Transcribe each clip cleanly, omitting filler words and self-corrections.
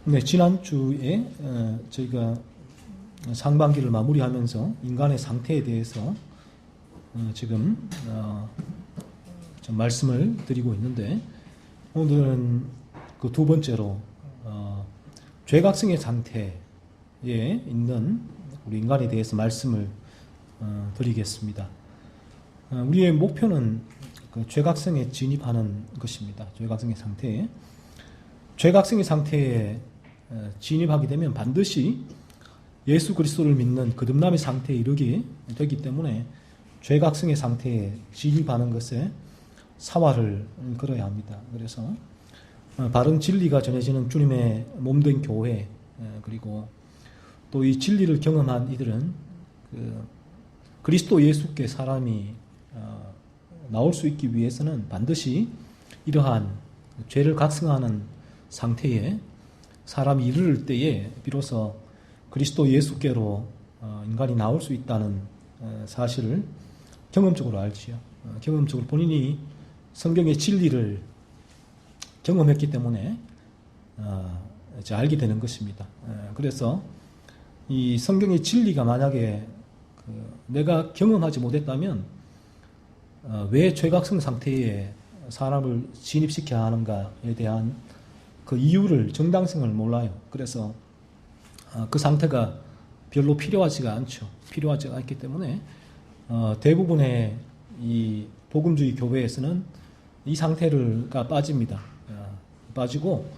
네, 지난주에 저희가 상반기를 마무리하면서 인간의 상태에 대해서 지금 좀 말씀을 드리고 있는데, 오늘은 그 두 번째로 죄각성의 상태에 있는 우리 인간에 대해서 말씀을 드리겠습니다. 우리의 목표는 그 죄각성에 진입하는 것입니다. 죄각성의 상태에. 죄각성의 상태에 진입하게 되면 반드시 예수 그리스도를 믿는 거듭남의 상태에 이르게 되기 때문에 죄각성의 상태에 진입하는 것에 사활을 걸어야 합니다. 그래서 바른 진리가 전해지는 주님의 몸된 교회, 그리고 또 이 진리를 경험한 이들은 그리스도 예수께 사람이 나올 수 있기 위해서는 반드시 이러한 죄를 각성하는 상태에 사람이 이르를 때에 비로소 그리스도 예수께로 인간이 나올 수 있다는 사실을 경험적으로 알지요. 경험적으로 본인이 성경의 진리를 경험했기 때문에 이제 알게 되는 것입니다. 그래서 이 성경의 진리가 만약에 내가 경험하지 못했다면 왜 죄각성 상태에 사람을 진입시켜야 하는가에 대한 그 이유를, 정당성을 몰라요. 그래서 그 상태가 별로 필요하지가 않죠. 필요하지 않기 때문에 대부분의 이 복음주의 교회에서는 이 상태가 빠집니다. 빠지고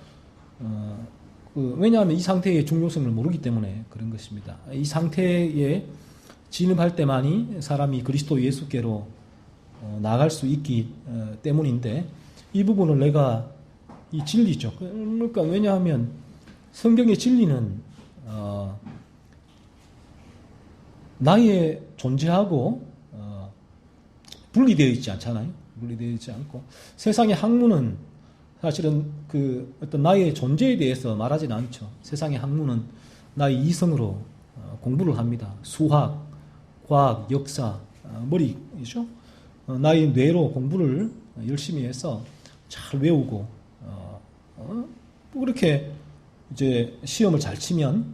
왜냐하면 이 상태의 중요성을 모르기 때문에 그런 것입니다. 이 상태에 진입할 때만이 사람이 그리스도 예수께로 나갈 수 있기 때문인데, 이 부분을 내가 이 진리죠. 그러니까 왜냐하면 성경의 진리는 나의 존재하고 분리되어 있지 않잖아요. 분리되어 있지 않고, 세상의 학문은 사실은 그 어떤 나의 존재에 대해서 말하지는 않죠. 세상의 학문은 나의 이성으로 공부를 합니다. 수학, 과학, 역사, 머리죠. 나의 뇌로 공부를 열심히 해서 잘 외우고, 그렇게 이제 시험을 잘 치면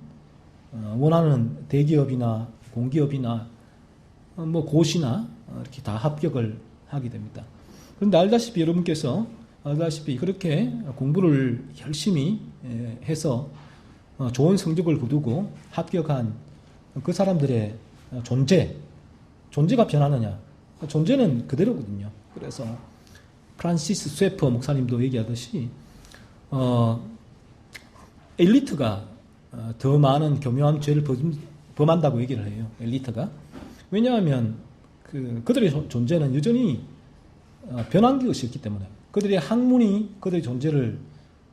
원하는 대기업이나 공기업이나 뭐 고시나 이렇게 다 합격을 하게 됩니다. 그런데 알다시피 여러분께서 그렇게 공부를 열심히 해서 좋은 성적을 거두고 합격한 그 사람들의 존재가 변하느냐? 존재는 그대로거든요. 그래서 프란시스 쇠퍼 목사님도 얘기하듯이 엘리트가 더 많은 교묘한 죄를 범한다고 얘기를 해요. 엘리트가. 왜냐하면 그들의 존재는 여전히 변한 것이 없기 때문에, 그들의 학문이 그들의 존재를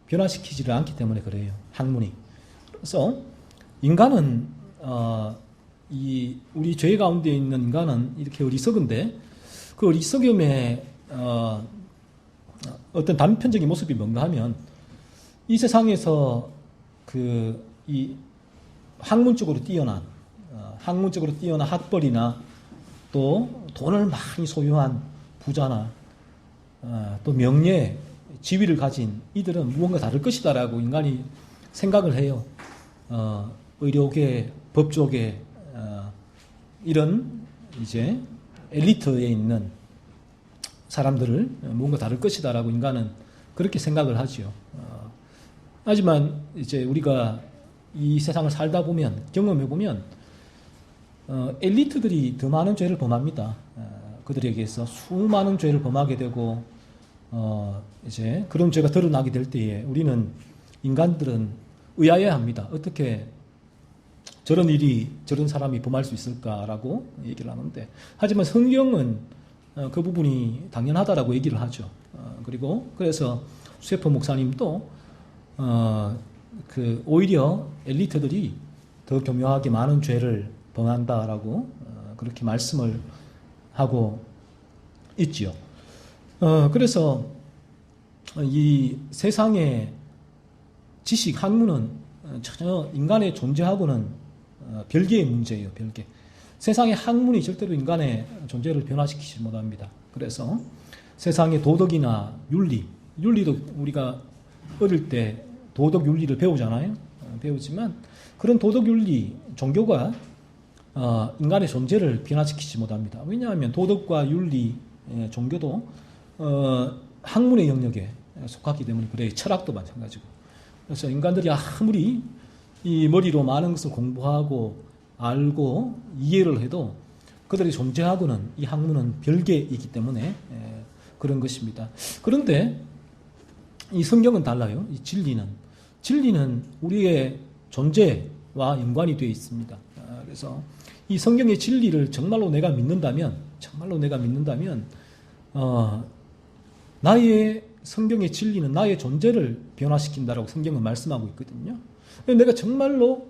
변화시키지를 않기 때문에 그래요. 학문이. 그래서 인간은 우리 죄 가운데 있는 인간은 이렇게 어리석은데, 그 어리석음의 어떤 단편적인 모습이 뭔가 하면, 이 세상에서 이 학문적으로 뛰어난 학벌이나 또 돈을 많이 소유한 부자나 또 명예, 지위를 가진 이들은 무언가 다를 것이다라고 인간이 생각을 해요. 의료계, 법조계, 이런 이제 엘리트에 있는 사람들을 무언가 다를 것이다라고 인간은 그렇게 생각을 하지요. 하지만 이제 우리가 이 세상을 살다 보면, 경험해 보면 엘리트들이 더 많은 죄를 범합니다. 그들에게서 수많은 죄를 범하게 되고, 이제 그런 죄가 드러나게 될 때에 우리는, 인간들은 의아해합니다. 어떻게 저런 사람이 범할 수 있을까라고 얘기를 하는데, 하지만 성경은 그 부분이 당연하다라고 얘기를 하죠. 그래서 쇠퍼 목사님도 오히려 엘리트들이 더 교묘하게 많은 죄를 범한다라고 그렇게 말씀을 하고 있지요. 그래서 이 세상의 지식, 학문은 전혀 인간의 존재하고는 별개의 문제예요. 별개. 세상의 학문이 절대로 인간의 존재를 변화시키지 못합니다. 그래서 세상의 도덕이나 윤리도 우리가 어릴 때 도덕 윤리를 배우잖아요. 배우지만 그런 도덕 윤리, 종교가 인간의 존재를 변화시키지 못합니다. 왜냐하면 도덕과 윤리, 종교도 학문의 영역에 속하기 때문에 그래요. 철학도 마찬가지고. 그래서 인간들이 아무리 이 머리로 많은 것을 공부하고 알고 이해를 해도 그들이 존재하고는 이 학문은 별개이기 때문에 그런 것입니다. 그런데 이 성경은 달라요. 이 진리는 우리의 존재와 연관이 되어 있습니다. 그래서 이 성경의 진리를 정말로 내가 믿는다면 나의 성경의 진리는 나의 존재를 변화시킨다라고 성경은 말씀하고 있거든요. 내가 정말로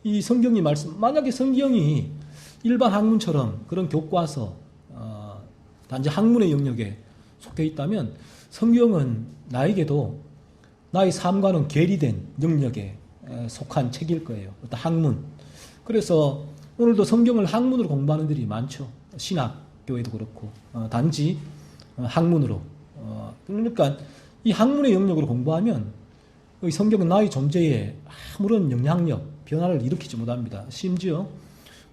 이 성경이 만약에 성경이 일반 학문처럼 그런 교과서, 단지 학문의 영역에 속해 있다면 성경은 나에게도 나의 삶과는 괴리된 영역에 속한 책일 거예요. 어떤 학문. 그래서 오늘도 성경을 학문으로 공부하는 들이 많죠. 신학교에도 그렇고 단지 학문으로. 그러니까 이 학문의 영역으로 공부하면 이 성경은 나의 존재에 아무런 영향력, 변화를 일으키지 못합니다. 심지어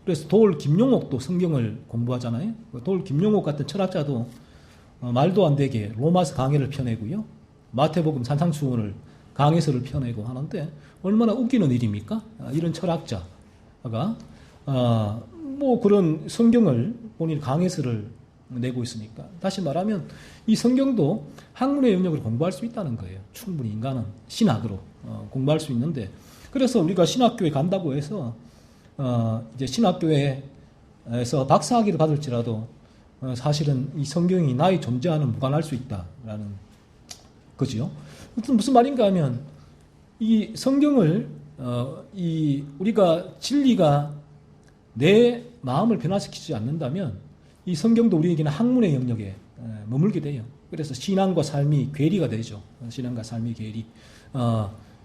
그래서 돌 김용옥도 성경을 공부하잖아요. 돌 김용옥 같은 철학자도 말도 안 되게 로마서 강해를 펴내고요. 마태복음 산상수훈을 강해서를 펴내고 하는데 얼마나 웃기는 일입니까? 이런 철학자가 뭐 그런 성경을 본인 강해서를 내고 있으니까. 다시 말하면 이 성경도 학문의 영역을 공부할 수 있다는 거예요. 충분히 인간은 신학으로 공부할 수 있는데, 그래서 우리가 신학교에 간다고 해서 이제 신학교에서 박사학위를 받을지라도 사실은 이 성경이 나의 존재와는 무관할 수 있다라는 거지요. 무슨 말인가 하면 이 성경을 우리가 진리가 내 마음을 변화시키지 않는다면 이 성경도 우리에게는 학문의 영역에 머물게 돼요. 그래서 신앙과 삶이 괴리가 되죠. 신앙과 삶의 괴리.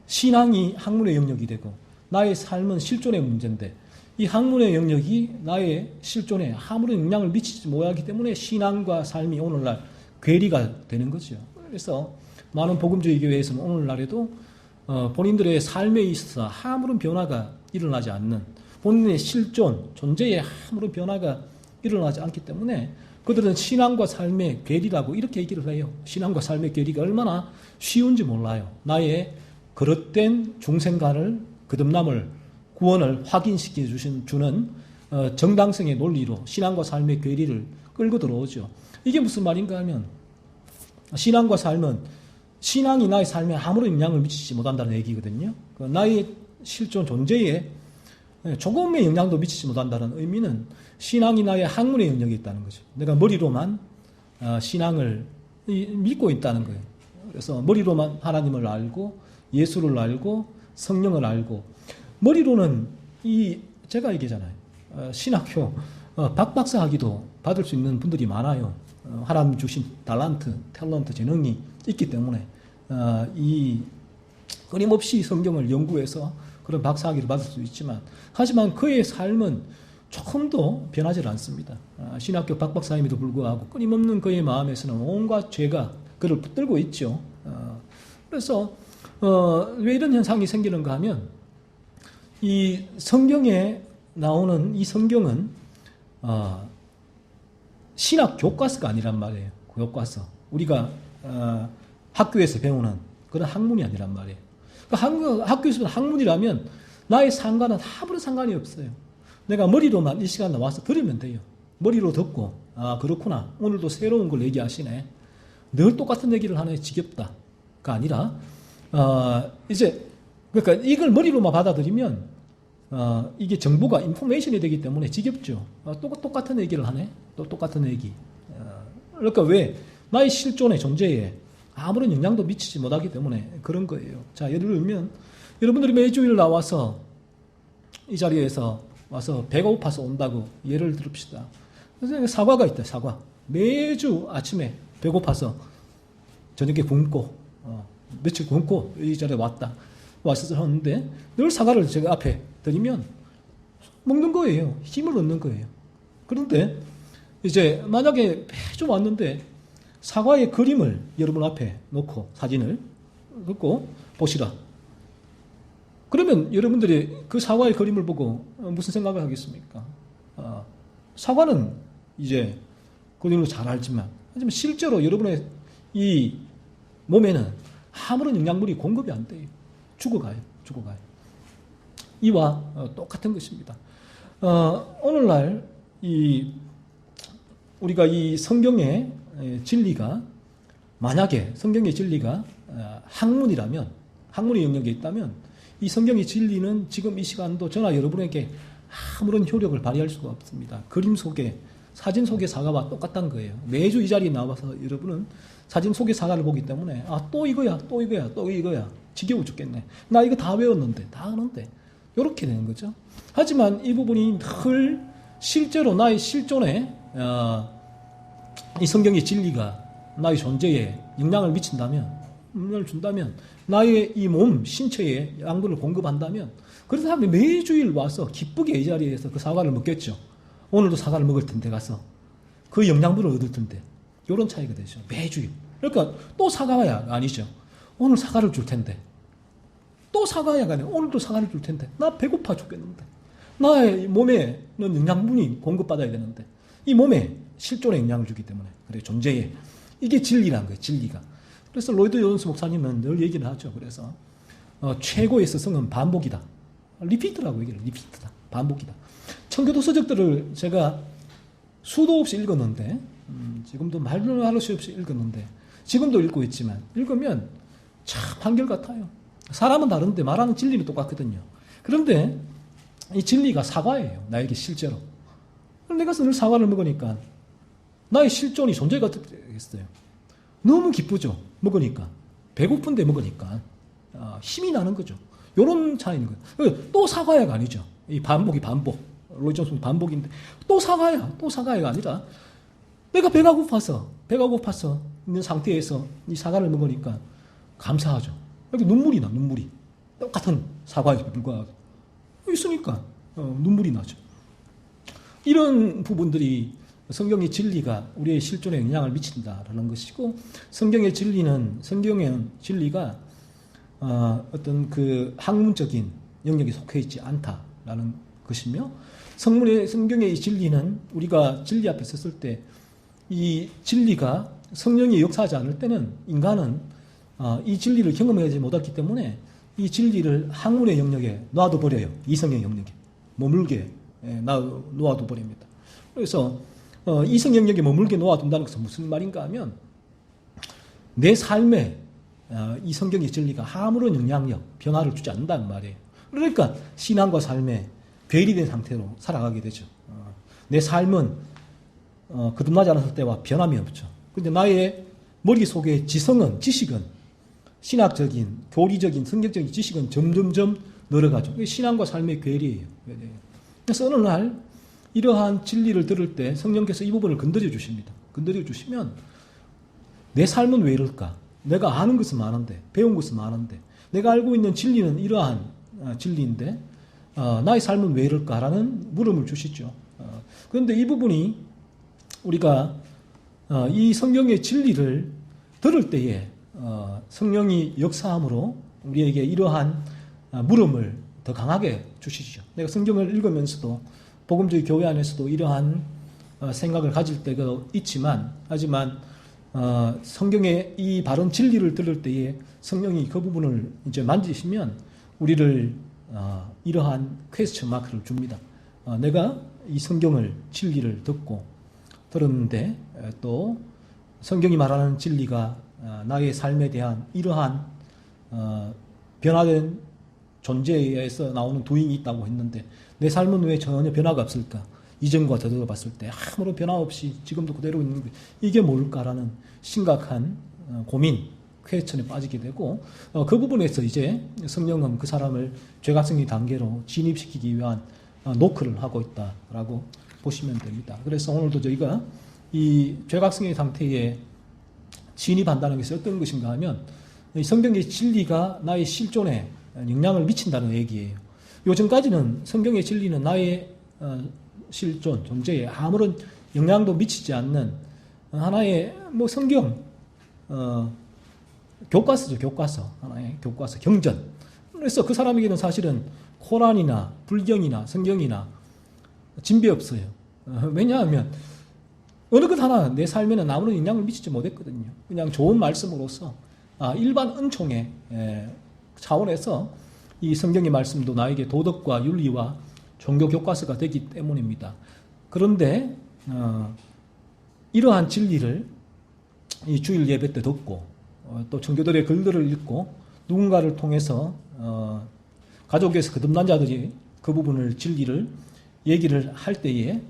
신앙이 학문의 영역이 되고 나의 삶은 실존의 문제인데 이 학문의 영역이 나의 실존에 아무런 영향을 미치지 못하기 때문에 신앙과 삶이 오늘날 괴리가 되는 거죠. 그래서 많은 복음주의 교회에서는 오늘날에도 본인들의 삶에 있어서 아무런 변화가 일어나지 않는, 본인의 실존, 존재에 아무런 변화가 일어나지 않기 때문에 그들은 신앙과 삶의 괴리라고 이렇게 얘기를 해요. 신앙과 삶의 괴리가 얼마나 쉬운지 몰라요. 나의 그릇된 중생관을, 거듭남을, 구원을 확인시켜 주는 정당성의 논리로 신앙과 삶의 괴리를 끌고 들어오죠. 이게 무슨 말인가 하면 신앙과 삶은, 신앙이 나의 삶에 아무런 영향을 미치지 못한다는 얘기거든요. 나의 실존 존재에 조금의 영향도 미치지 못한다는 의미는 신앙이 나의 학문의 영역에 있다는 거죠. 내가 머리로만 신앙을 믿고 있다는 거예요. 그래서 머리로만 하나님을 알고 예수를 알고 성령을 알고, 머리로는 제가 얘기잖아요. 신학교 박박사 학위도 받을 수 있는 분들이 많아요. 하나님 주신 탤런트, 재능이 있기 때문에 끊임없이 성경을 연구해서 그런 박사학위를 받을 수 있지만, 하지만 그의 삶은 조금도 변하지 않습니다. 신학교 박박사임에도 불구하고 끊임없는 그의 마음에서는 온갖 죄가 그를 붙들고 있죠. 그래서 왜 이런 현상이 생기는가 하면 이 성경에 나오는 이 성경은 신학 교과서가 아니란 말이에요. 교과서. 우리가 학교에서 배우는 그런 학문이 아니란 말이에요. 그러니까 학교에서 학문이라면 나의 삶과는 아무런 상관이 없어요. 내가 머리로만 이 시간에 와서 들으면 돼요. 머리로 듣고, 그렇구나, 오늘도 새로운 걸 얘기하시네, 늘 똑같은 얘기를 하네, 지겹다가 아니라 그러니까 이걸 머리로만 받아들이면 이게 정보가 인포메이션이 되기 때문에 지겹죠. 똑같은 얘기를 하네, 또 똑같은 얘기. 그러니까 왜? 나의 실존의 존재에 아무런 영향도 미치지 못하기 때문에 그런 거예요. 자, 예를 들면 여러분들이 매주일 나와서 이 자리에서 와서 배가 고파서 온다고 예를 들읍시다. 그래서 사과가 있다. 사과. 매주 아침에 배고파서 저녁에 굶고 며칠 굶고 이 자리에 와서 하는데 늘 사과를 제가 앞에 드리면 먹는 거예요. 힘을 얻는 거예요. 그런데 이제 만약에 매주 왔는데 사과의 그림을 여러분 앞에 놓고 사진을 놓고 보시라. 그러면 여러분들이 그 사과의 그림을 보고 무슨 생각을 하겠습니까? 사과는 이제 그들로 잘 알지만, 하지만 실제로 여러분의 이 몸에는 아무런 영양분이 공급이 안 돼요. 죽어가요. 이와 똑같은 것입니다. 오늘날 우리가 이 성경의 진리가, 만약에 성경의 진리가 학문이라면, 학문의 영역에 있다면, 이 성경의 진리는 지금 이 시간도 저나 여러분에게 아무런 효력을 발휘할 수가 없습니다. 그림 속에, 사진 속의 사과와 똑같다는 거예요. 매주 이 자리에 나와서 여러분은 사진 속의 사과를 보기 때문에 또 이거야 지겨워 죽겠네. 나 이거 다 외웠는데, 다 아는데, 이렇게 되는 거죠. 하지만 이 부분이 늘 실제로 나의 실존에 이 성경의 진리가 나의 존재에 영향을 미친다면, 영향을 준다면, 나의 이 몸, 신체에 양분을 공급한다면, 그런 사람이 매주일 와서 기쁘게 이 자리에서 그 사과를 먹겠죠. 오늘도 사과를 먹을 텐데 가서 그 영양분을 얻을 텐데, 이런 차이가 되죠. 매주일. 그러니까 또 사과야 아니죠. 오늘 사과를 줄 텐데, 또 사과야가 아니라 오늘도 사과를 줄 텐데, 나 배고파 죽겠는데, 나의 몸에는 영양분이 공급받아야 되는데, 이 몸에 실존의 영향을 주기 때문에, 그래, 존재에. 이게 진리라는 거예요, 진리가. 그래서 로이드 존스 목사님은 늘 얘기를 하죠. 그래서 최고의 스승은 반복이다. 리피트라고 얘기를 해요. 리피트다. 반복이다. 청교도 서적들을 제가 수도 없이 읽었는데, 지금도 말로 할 수 없이 읽었는데, 지금도 읽고 있지만, 읽으면 참 한결같아요. 사람은 다른데 말하는 진리는 똑같거든요. 그런데 이 진리가 사과예요. 나에게 실제로. 내가 늘 사과를 먹으니까 나의 실존이 존재가 어떻게 되겠어요? 너무 기쁘죠. 먹으니까. 배고픈데 먹으니까 힘이 나는 거죠. 이런 차이인 거예요. 또 사과야가 아니죠. 이 반복. 로이 존스 반복인데, 또 사과야가 아니라, 내가 배가 고파서 있는 상태에서 이 사과를 먹으니까 감사하죠. 여기 눈물이 나. 똑같은 사과에 불과하고 있으니까 눈물이 나죠. 이런 부분들이 성경의 진리가 우리의 실존에 영향을 미친다라는 것이고, 성경의 진리가 어떤 그 학문적인 영역에 속해 있지 않다라는 것이며, 성경의 이 진리는 우리가 진리 앞에 섰을 때 이 진리가 성령이 역사하지 않을 때는 인간은 이 진리를 경험하지 못했기 때문에 이 진리를 학문의 영역에 놔둬버려요. 이성의 영역에 머물게 놓아둬버립니다. 그래서 이성 영역에 머물게 놓아둔다는 것은 무슨 말인가 하면, 내 삶에 이 성경의 진리가 아무런 영향력, 변화를 주지 않는다는 말이에요. 그러니까 신앙과 삶에 괴리된 상태로 살아가게 되죠. 내 삶은 거듭나지 않았을 때와 변함이 없죠. 그런데 나의 머릿속에 지식은 신학적인, 교리적인, 성경적인 지식은 점점점 늘어가죠. 신앙과 삶의 괴리예요. 그래서 어느 날 이러한 진리를 들을 때 성령께서 이 부분을 건드려 주십니다. 건드려 주시면, 내 삶은 왜 이럴까? 내가 아는 것은 많은데, 배운 것은 많은데, 내가 알고 있는 진리는 이러한 진리인데, 나의 삶은 왜 이럴까라는 물음을 주시죠. 그런데 이 부분이 우리가 이 성경의 진리를 들을 때에 성령이 역사함으로 우리에게 이러한 물음을 더 강하게 주시죠. 내가 성경을 읽으면서도 복음주의 교회 안에서도 이러한 생각을 가질 때가 있지만, 하지만 성경의 이 바른 진리를 들을 때에 성령이 그 부분을 이제 만지시면 우리를 이러한 퀘스천 마크를 줍니다. 내가 이 성경을 진리를 들었는데, 또 성경이 말하는 진리가 나의 삶에 대한 이러한 변화된 존재에서 나오는 도인이 있다고 했는데, 내 삶은 왜 전혀 변화가 없을까? 이전과 더불어 봤을 때 아무런 변화 없이 지금도 그대로 있는 게 이게 뭘까라는 심각한 고민, 퀘스천에 빠지게 되고, 그 부분에서 이제 성령은 그 사람을 죄각성의 단계로 진입시키기 위한 노크를 하고 있다라고 보시면 됩니다. 그래서 오늘도 저희가 이 죄각성의 상태에 진입한다는 것이 어떤 것인가 하면, 성경의 진리가 나의 실존에 영향을 미친다는 얘기예요. 요즘까지는 성경의 진리는 나의 실존, 존재에 아무런 영향도 미치지 않는 하나의 성경 교과서죠. 교과서. 하나의 교과서, 경전. 그래서 그 사람에게는 사실은 코란이나 불경이나 성경이나 진배 없어요. 왜냐하면 어느 것 하나 내 삶에는 아무런 영향을 미치지 못했거든요. 그냥 좋은 말씀으로서 일반 은총의 차원에서 이 성경의 말씀도 나에게 도덕과 윤리와 종교 교과서가 되기 때문입니다. 그런데 이러한 진리를 이 주일 예배 때 듣고 또 청교도의 글들을 읽고 누군가를 통해서 가족에서 거듭난 자들이 그 부분을 진리를 얘기를 할 때에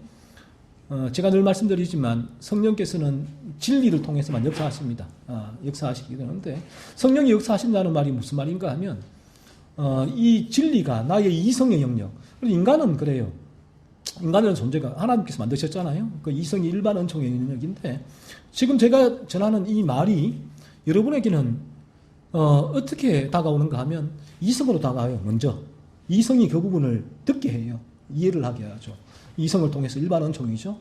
제가 늘 말씀드리지만 성령께서는 진리를 통해서만 역사하십니다. 역사하시게 되는데 성령이 역사하신다는 말이 무슨 말인가 하면 이 진리가 나의 이성의 영역. 인간은 그래요. 인간이라는 존재가 하나님께서 만드셨잖아요. 그 이성이 일반 은총의 영역인데 지금 제가 전하는 이 말이 여러분에게는 어떻게 다가오는가 하면 이성으로 다가와요. 먼저 이성이 그 부분을 듣게 해요. 이해를 하게 하죠. 이성을 통해서 일반 은총이죠.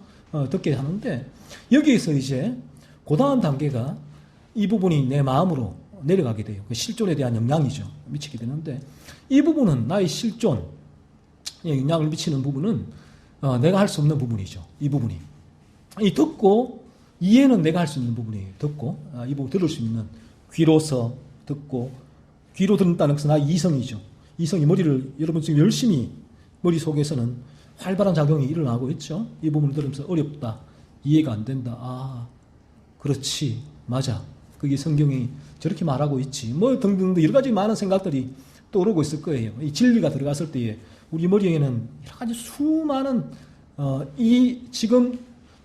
듣게 하는데 여기에서 이제 그 다음 단계가 이 부분이 내 마음으로 내려가게 돼요. 그 실존에 대한 영향이죠. 미치게 되는데 이 부분은 나의 실존에 영향을 미치는 부분은 내가 할 수 없는 부분이죠. 이 부분이. 이 듣고 이해는 내가 할 수 있는 부분이에요. 듣고 이 부분 들을 수 있는 귀로서 듣고 귀로 듣는다는 것은 나의 이성이죠. 이성이 머리를 여러분 지금 열심히 머릿속에서는 활발한 작용이 일어나고 있죠. 이 부분을 들으면서 어렵다. 이해가 안 된다. 그렇지. 맞아. 그게 성경이 저렇게 말하고 있지. 뭐 등등등 여러 가지 많은 생각들이 떠오르고 있을 거예요. 이 진리가 들어갔을 때에 우리 머리에는 여러 가지 수많은 이 지금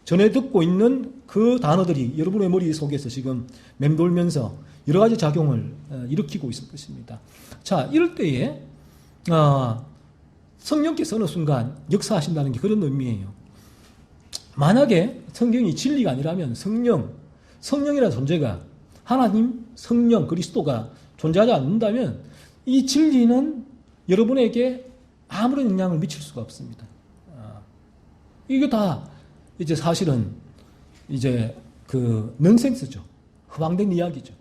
전에 듣고 있는 그 단어들이 여러분의 머리 속에서 지금 맴돌면서 여러 가지 작용을 일으키고 있을 것입니다. 자, 이럴 때에 성령께서 어느 순간 역사하신다는 게 그런 의미예요. 만약에 성경이 진리가 아니라면 성령이라는 존재가 하나님, 성령, 그리스도가 존재하지 않는다면 이 진리는 여러분에게 아무런 영향을 미칠 수가 없습니다. 이게 다 이제 사실은 이제 그 넌센스죠. 허황된 이야기죠.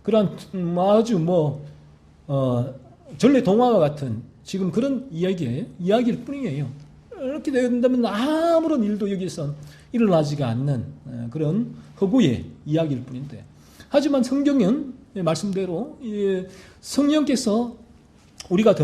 그런 아주 전래 동화와 같은 지금 그런 이야기일 뿐이에요. 이렇게 된다면 아무런 일도 여기서 일어나지가 않는 그런 허구의 이야기일 뿐인데 하지만 성경은 말씀대로 성령께서 우리가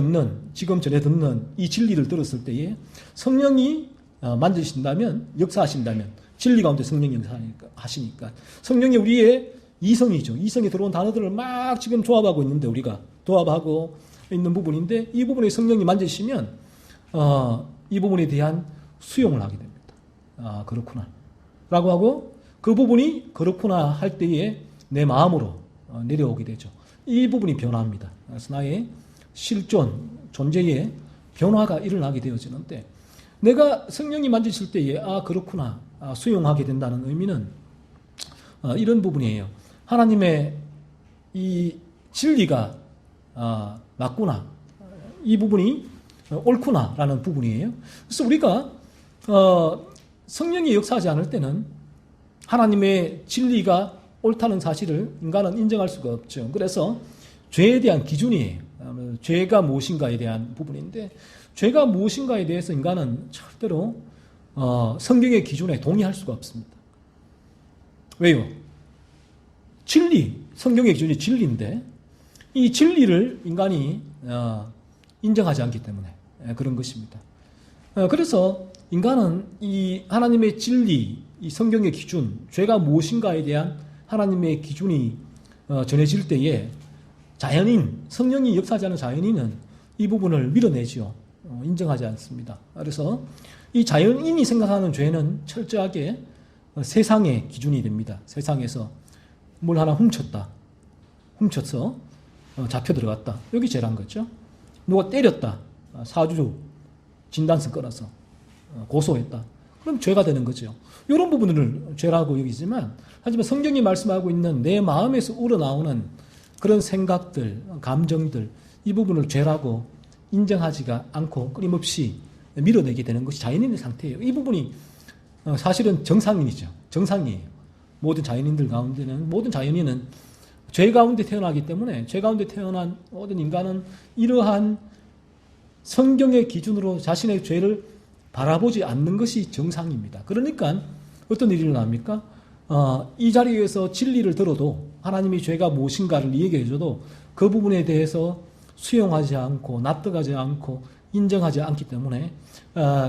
지금 전에 듣는 이 진리를 들었을 때에 성령이 만드신다면 역사하신다면 진리 가운데 성령이 역사하시니까 성령이 우리의 이성이죠. 이성에 들어온 단어들을 막 지금 조합하고 있는데 우리가 조합하고 있는 부분인데 이 부분에 성령이 만지시면 이 부분에 대한 수용을 하게 됩니다. 그렇구나 라고 하고 그 부분이 그렇구나 할 때에 내 마음으로 내려오게 되죠. 이 부분이 변화합니다. 그래서 나의 실존, 존재의 변화가 일어나게 되어지는데 내가 성령이 만지실 때에 그렇구나 수용하게 된다는 의미는 이런 부분이에요. 하나님의 이 진리가 맞구나 이 부분이 옳구나라는 부분이에요. 그래서 우리가 성령이 역사하지 않을 때는 하나님의 진리가 옳다는 사실을 인간은 인정할 수가 없죠. 그래서 죄에 대한 기준이에요. 죄가 무엇인가에 대한 부분인데 죄가 무엇인가에 대해서 인간은 절대로 성경의 기준에 동의할 수가 없습니다. 왜요? 진리, 성경의 기준이 진리인데 이 진리를 인간이 인정하지 않기 때문에 그런 것입니다. 그래서 인간은 이 하나님의 진리, 이 성경의 기준, 죄가 무엇인가에 대한 하나님의 기준이 전해질 때에 성령이 역사하지 않은 자연인은 이 부분을 밀어내지요. 인정하지 않습니다. 그래서 이 자연인이 생각하는 죄는 철저하게 세상의 기준이 됩니다. 세상에서 뭘 하나 훔쳐서 잡혀 들어갔다. 여기 죄란 거죠. 누가 때렸다. 사주 진단서 끊어서 고소했다. 그럼 죄가 되는 거죠. 이런 부분을 죄라고 여기지만 하지만 성경이 말씀하고 있는 내 마음에서 우러나오는 그런 생각들, 감정들 이 부분을 죄라고 인정하지가 않고 끊임없이 밀어내게 되는 것이 자연인의 상태예요. 이 부분이 사실은 정상이죠. 정상이에요. 모든 자연인들 가운데는 모든 자연인은 죄 가운데 태어나기 때문에 죄 가운데 태어난 모든 인간은 이러한 성경의 기준으로 자신의 죄를 바라보지 않는 것이 정상입니다. 그러니까 어떤 일이 일어납니까? 이 자리에서 진리를 들어도 하나님이 죄가 무엇인가를 얘기해 줘도 그 부분에 대해서 수용하지 않고 납득하지 않고 인정하지 않기 때문에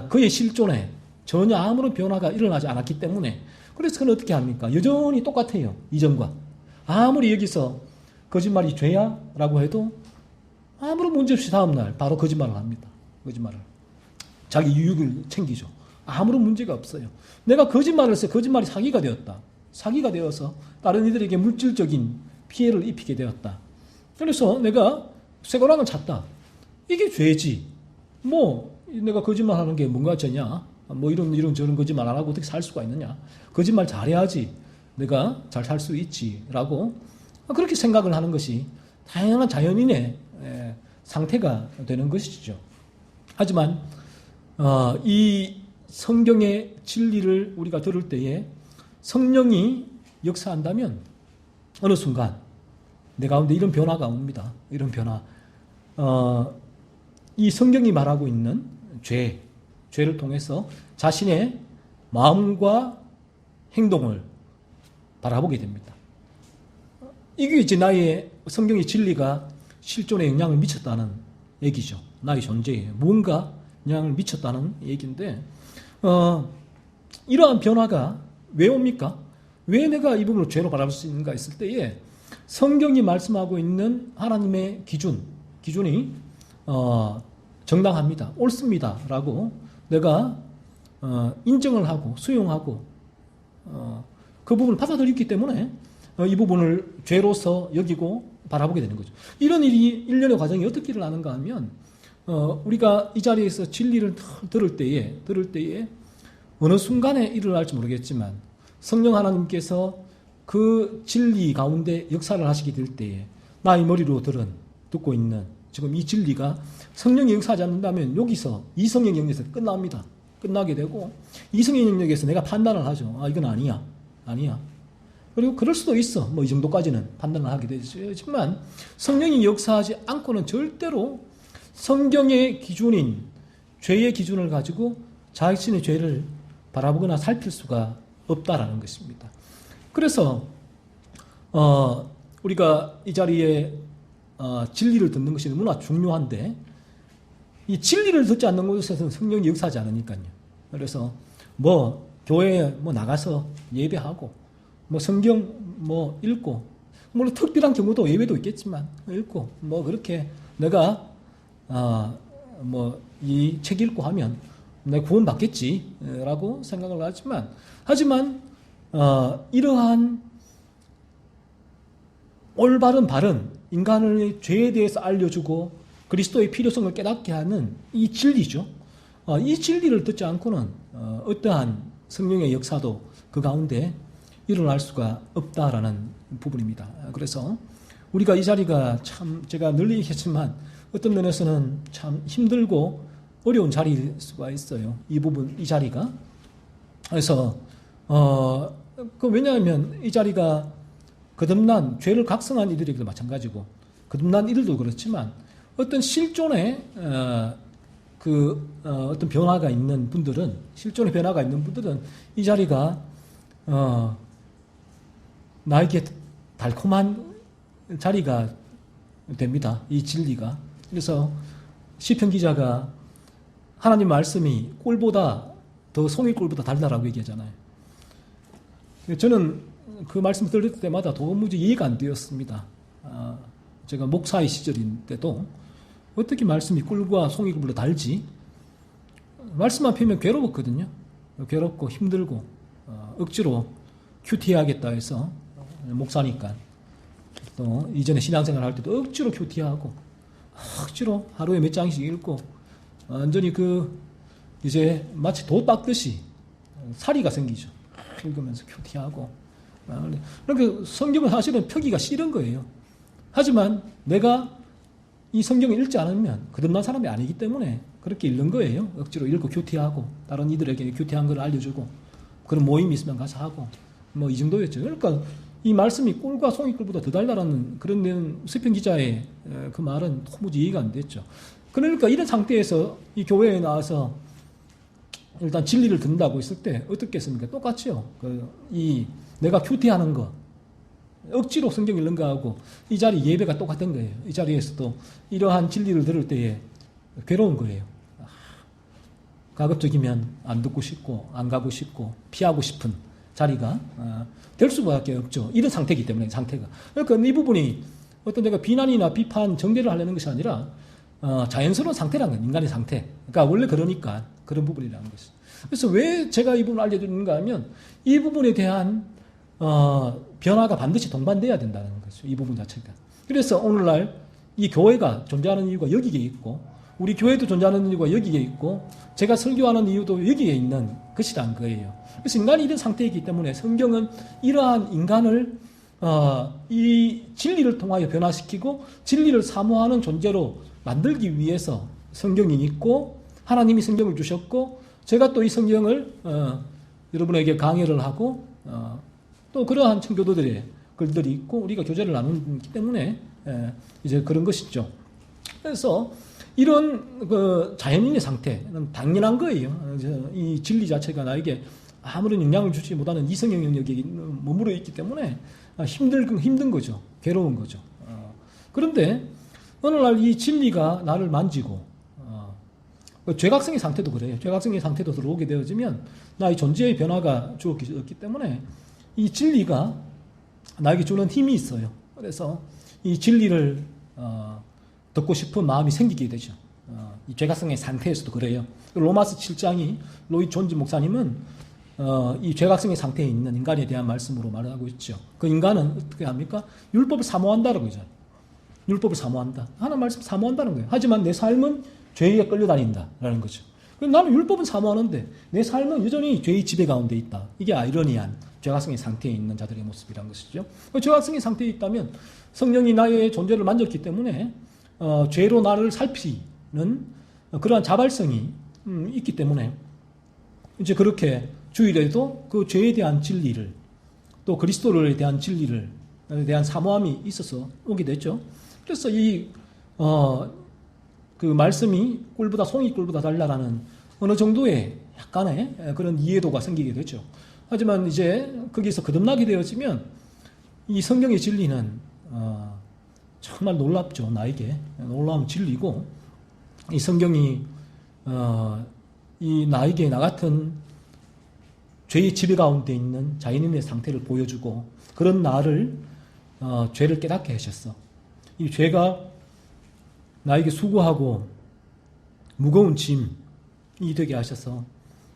그의 실존에 전혀 아무런 변화가 일어나지 않았기 때문에 그래서 그는 어떻게 합니까? 여전히 똑같아요. 이전과. 아무리 여기서 거짓말이 죄야? 라고 해도 아무런 문제 없이 다음날 바로 거짓말을 합니다. 거짓말을. 자기 유익을 챙기죠. 아무런 문제가 없어요. 내가 거짓말을 해서 거짓말이 사기가 되었다. 사기가 되어서 다른 이들에게 물질적인 피해를 입히게 되었다. 그래서 내가 쇠고랑을 찼다. 이게 죄지. 뭐 내가 거짓말하는 게 뭔가 죄냐? 뭐 이런 저런 거짓말 안 하고 어떻게 살 수가 있느냐? 거짓말 잘해야지 내가 잘 살 수 있지라고 그렇게 생각을 하는 것이 다양한 자연인의 상태가 되는 것이죠. 하지만 이 성경의 진리를 우리가 들을 때에 성령이 역사한다면 어느 순간 내 가운데 이런 변화가 옵니다. 이런 변화. 이 성경이 말하고 있는 죄를 통해서 자신의 마음과 행동을 바라보게 됩니다. 이게 이제 나의 성경의 진리가 실존에 영향을 미쳤다는 얘기죠. 나의 존재에 뭔가 영향을 미쳤다는 얘기인데 이러한 변화가 왜 옵니까? 왜 내가 이 부분을 죄로 바라볼 수 있는가 했을 때에 성경이 말씀하고 있는 하나님의 기준이 정당합니다. 옳습니다. 라고 내가 인정을 하고 수용하고 그 부분을 받아들였기 때문에 이 부분을 죄로서 여기고 바라보게 되는 거죠. 이런 일이 일련의 과정이 어떻게 일어나는가 하면 우리가 이 자리에서 진리를 들을 때에 어느 순간에 일어날지 모르겠지만 성령 하나님께서 그 진리 가운데 역사를 하시게 될 때에 나의 머리로 듣고 있는 지금 이 진리가 성령이 역사하지 않는다면 여기서 이성의 영역에서 끝나게 되고 이성의 영역에서 내가 판단을 하죠. 이건 아니야. 그리고 그럴 수도 있어. 뭐 이 정도까지는 판단을 하게 되지만 성령이 역사하지 않고는 절대로 성경의 기준인 죄의 기준을 가지고 자신의 죄를 바라보거나 살필 수가 없다라는 것입니다. 그래서 우리가 이 자리에 진리를 듣는 것이 너무나 중요한데 이 진리를 듣지 않는 곳에서는 성령이 역사하지 않으니까요. 그래서 뭐 교회에 나가서 예배하고 뭐 성경 읽고 물론 특별한 경우도 예외도 있겠지만 읽고 그렇게 내가 이 책 읽고 하면 내가 구원 받겠지라고 생각을 하지만 이러한 올바른 바른 인간의 죄에 대해서 알려주고 그리스도의 필요성을 깨닫게 하는 이 진리죠. 이 진리를 듣지 않고는 어떠한 성령의 역사도 그 가운데 일어날 수가 없다라는 부분입니다. 그래서 우리가 이 자리가 참 제가 늘 얘기했지만 어떤 면에서는 참 힘들고 어려운 자리일 수가 있어요. 이 자리가. 그래서 왜냐하면 이 자리가 거듭난 죄를 각성한 이들에게도 마찬가지고 거듭난 이들도 그렇지만 어떤 실존의 어떤 변화가 있는 분들은 이 자리가 나에게 달콤한 자리가 됩니다. 이 진리가. 그래서 시편 기자가 하나님 말씀이 꿀보다 더 송이꿀보다 달다라고 얘기하잖아요. 저는 그 말씀 들을 때마다 도무지 이해가 안 되었습니다. 제가 목사의 시절인데도 어떻게 말씀이 꿀과 송이꿀보다 달지? 말씀만 펴면 괴로웠거든요. 괴롭고 힘들고 억지로 큐티하겠다 해서 목사니까 또 이전에 신앙생활 할 때도 억지로 큐티하고 억지로 하루에 몇 장씩 읽고 완전히 이제 마치 도 닦듯이 사리가 생기죠. 읽으면서 큐티하고 그렇게 성경을 사실은 펴기가 싫은 거예요. 하지만 내가 이 성경을 읽지 않으면 거듭난 사람이 아니기 때문에 그렇게 읽는 거예요. 억지로 읽고 큐티하고 다른 이들에게 큐티한 걸 알려주고 그런 모임이 있으면 가서 하고 이 정도였죠. 그러니까 이 말씀이 꿀과 송이꿀보다 더 달다라는 그런 서평 기자의 그 말은 도무지 이해가 안 됐죠. 그러니까 이런 상태에서 이 교회에 나와서 일단 진리를 듣는다고 했을 때 어떻겠습니까? 똑같죠. 내가 큐티하는 거, 억지로 성경 읽는 거하고 이 자리 예배가 똑같은 거예요. 이 자리에서도 이러한 진리를 들을 때에 괴로운 거예요. 가급적이면 안 듣고 싶고 안 가고 싶고 피하고 싶은 자리가 될 수밖에 없죠. 이런 상태이기 때문에 상태가. 그러니까 이 부분이 어떤 내가 비난이나 비판, 정죄를 하려는 것이 아니라 자연스러운 상태라는 거예요. 인간의 상태. 그러니까 원래 그러니까 그런 부분이라는 것이죠. 그래서 왜 제가 이 부분을 알려드리는가 하면 이 부분에 대한 변화가 반드시 동반돼야 된다는 거죠. 이 부분 자체가. 그래서 오늘날 이 교회가 존재하는 이유가 여기에 있고 우리 교회도 존재하는 이유가 여기에 있고 제가 설교하는 이유도 여기에 있는 것이란 거예요. 그래서 인간이 이런 상태이기 때문에 성경은 이러한 인간을 이 진리를 통하여 변화시키고 진리를 사모하는 존재로 만들기 위해서 성경이 있고 하나님이 성경을 주셨고 제가 또 이 성경을 여러분에게 강의를 하고 또 그러한 청교도들의 글들이 있고 우리가 교제를 나누기 때문에 이제 그런 것이죠. 그래서 이런 그 자연인의 상태는 당연한 거예요. 이 진리 자체가 나에게 아무런 영향을 주지 못하는 이성의 영역에 머물러 있기 때문에 힘든 거죠. 괴로운 거죠. 그런데 어느 날 이 진리가 나를 만지고 죄각성의 상태도 그래요. 죄각성의 상태도 들어오게 되어지면 나의 존재의 변화가 주어졌기 때문에 이 진리가 나에게 주는 힘이 있어요. 그래서 이 진리를 듣고 싶은 마음이 생기게 되죠. 이 죄각성의 상태에서도 그래요. 로마서 7장이 로이드 존즈 목사님은 이 죄각성의 상태에 있는 인간에 대한 말씀으로 말하고 있죠. 그 인간은 어떻게 합니까? 율법을 사모한다라고 하잖아요. 율법을 사모한다. 하나님 말씀 사모한다는 거예요. 하지만 내 삶은 죄에 끌려다닌다라는 거죠. 그럼 나는 율법은 사모하는데 내 삶은 여전히 죄의 지배 가운데 있다. 이게 아이러니한 죄각성의 상태에 있는 자들의 모습이라는 것이죠. 죄각성의 상태에 있다면 성령이 나의 존재를 만졌기 때문에 죄로 나를 살피는 그러한 자발성이 있기 때문에 이제 그렇게 주일에도 그 죄에 대한 진리를 또 그리스도를 대한 진리를 대한 사모함이 있어서 오게 됐죠. 그래서 그 말씀이 꿀보다 송이 꿀보다 달라라는 어느 정도의 약간의 그런 이해도가 생기게 되죠. 하지만 이제 거기서 거듭나게 되어지면 이 성경의 진리는 정말 놀랍죠. 나에게 놀라운 진리고 이 성경이 이 나에게 나 같은 죄의 지배 가운데 있는 자연인의 상태를 보여주고 그런 나를 죄를 깨닫게 하셨어. 이 죄가 나에게 수고하고 무거운 짐이 되게 하셔서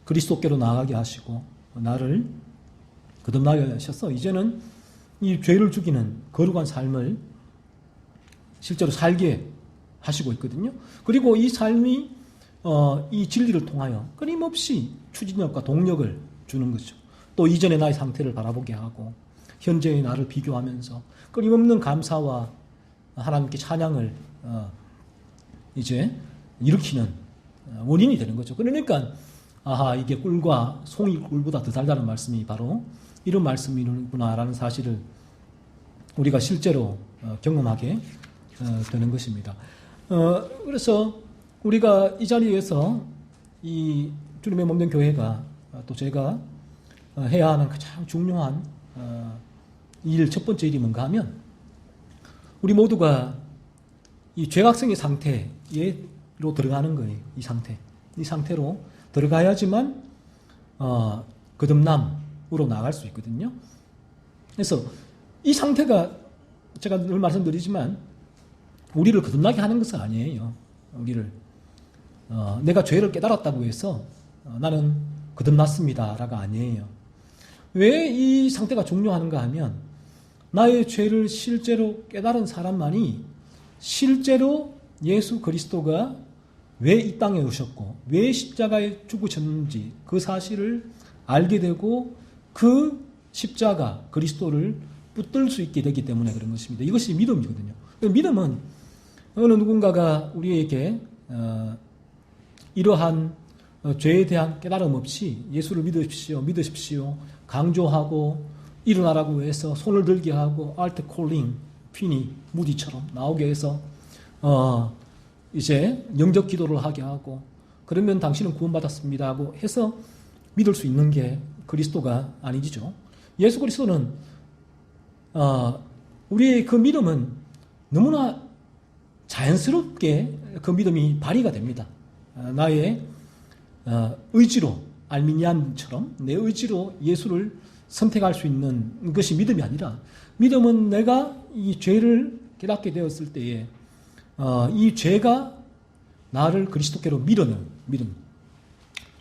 그리스도께로 나아가게 하시고 나를 거듭나게 하셔서 이제는 이 죄를 죽이는 거룩한 삶을 실제로 살게 하시고 있거든요. 그리고 이 삶이 이 진리를 통하여 끊임없이 추진력과 동력을 주는 거죠. 또 이전의 나의 상태를 바라보게 하고 현재의 나를 비교하면서 끊임없는 감사와 하나님께 찬양을 이제 일으키는 원인이 되는 거죠. 그러니까 이게 꿀과 송이 꿀보다 더 달다는 말씀이 바로 이런 말씀이구나라는 사실을 우리가 실제로 경험하게 되는 것입니다. 그래서 우리가 이 자리에서 이 주님의 몸된 교회가 또 제가 해야 하는 가장 중요한 첫 번째 일이 뭔가 하면 우리 모두가 이 죄각성의 상태로 들어가는 거예요. 이 상태로 들어가야지만 거듭남으로 나아갈 수 있거든요. 그래서 이 상태가 제가 늘 말씀드리지만 우리를 거듭나게 하는 것은 아니에요. 우리를 내가 죄를 깨달았다고 해서 나는 거듭났습니다라가 아니에요. 왜 이 상태가 중요한가 하면 나의 죄를 실제로 깨달은 사람만이 실제로 예수 그리스도가 왜 이 땅에 오셨고 왜 십자가에 죽으셨는지 그 사실을 알게 되고 그 십자가 그리스도를 붙들 수 있게 되기 때문에 그런 것입니다. 이것이 믿음이거든요. 믿음은 어느 누군가가 우리에게 이러한 죄에 대한 깨달음 없이 예수를 믿으십시오 강조하고 일어나라고 해서 손을 들게 하고 알트 콜링 퀸이 무디처럼 나오게 해서 이제 영접 기도를 하게 하고 그러면 당신은 구원받았습니다 하고 해서 믿을 수 있는 게 그리스도가 아니죠. 예수 그리스도는 우리의 그 믿음은 너무나 자연스럽게 그 믿음이 발휘가 됩니다. 나의 의지로 알미니안처럼 내 의지로 예수를 선택할 수 있는 것이 믿음이 아니라 믿음은 내가 이 죄를 깨닫게 되었을 때에 이 죄가 나를 그리스도께로 밀어넣는 믿음.